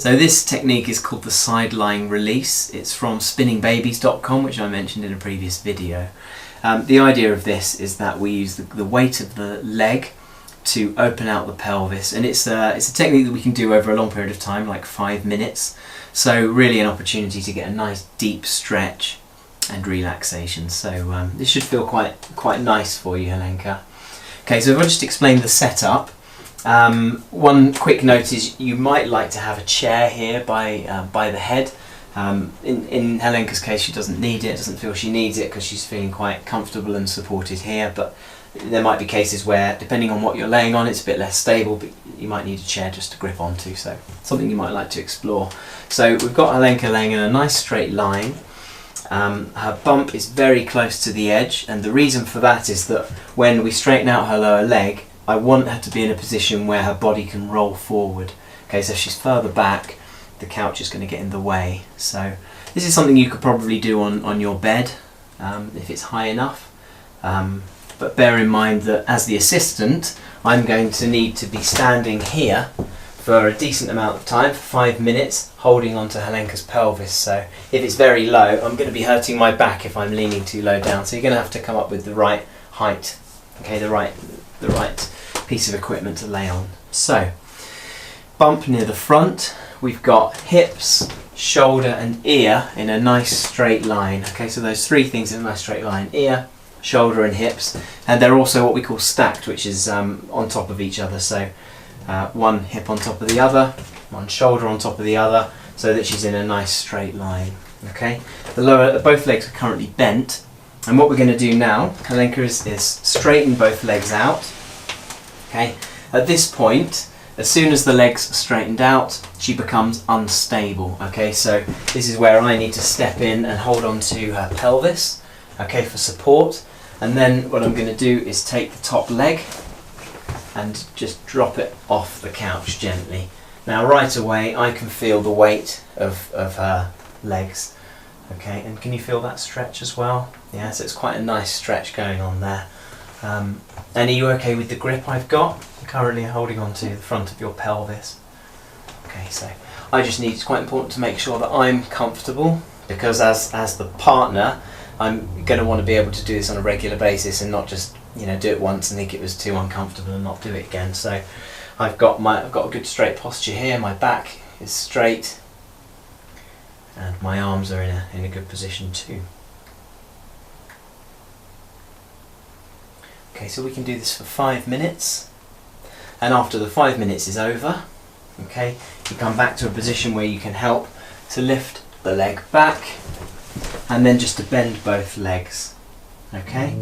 So this technique is called the side lying release. It's from spinningbabies.com, which I mentioned in a previous video. The idea of this is that we use the weight of the leg to open out the pelvis, and it's a technique that we can do over a long period of time, like 5 minutes. So really an opportunity to get a nice deep stretch and relaxation. So this should feel quite nice for you, Helenka. Okay, so if I just explain the setup. One quick note is you might like to have a chair here by the head. In Helenka's case, she doesn't need it, doesn't feel she needs it because she's feeling quite comfortable and supported here, but there might be cases where, depending on what you're laying on, it's a bit less stable, but you might need a chair just to grip onto, so something you might like to explore. So we've got Helenka laying in a nice straight line. Her bump is very close to the edge, and the reason for that is that when we straighten out her lower leg, I want her to be in a position where her body can roll forward. Okay, so if she's further back, the couch is going to get in the way. So this is something you could probably do on your bed if it's high enough. But bear in mind that as the assistant, I'm going to need to be standing here for a decent amount of time, for 5 minutes, holding onto Helenka's pelvis. So if it's very low, I'm going to be hurting my back if I'm leaning too low down. So you're going to have to come up with the right height, okay, the right piece of equipment to lay on. So bump near the front. We've got hips, shoulder and ear in a nice straight line. Okay, so those three things in a nice straight line: ear, shoulder and hips. And they're also what we call stacked, which is on top of each other. So one hip on top of the other, one shoulder on top of the other, so that she's in a nice straight line. Okay, both legs are currently bent, and what we're going to do now, Helenka, is straighten both legs out. Okay, at this point, as soon as the legs are straightened out, she becomes unstable. Okay, so this is where I need to step in and hold on to her pelvis, okay, for support. And then what I'm going to do is take the top leg and just drop it off the couch gently. Now right away I can feel the weight of her legs. Okay, and can you feel that stretch as well? Yeah, so it's quite a nice stretch going on there. And are you okay with the grip I've got? I'm currently holding on to the front of your pelvis. Okay, so it's quite important to make sure that I'm comfortable, because as the partner, I'm going to want to be able to do this on a regular basis and not just, do it once and think it was too uncomfortable and not do it again. So I've got a good straight posture here. My back is straight, and my arms are in a good position too. Okay, so we can do this for 5 minutes, and after the 5 minutes is over, okay, you come back to a position where you can help to lift the leg back and then just to bend both legs. Okay.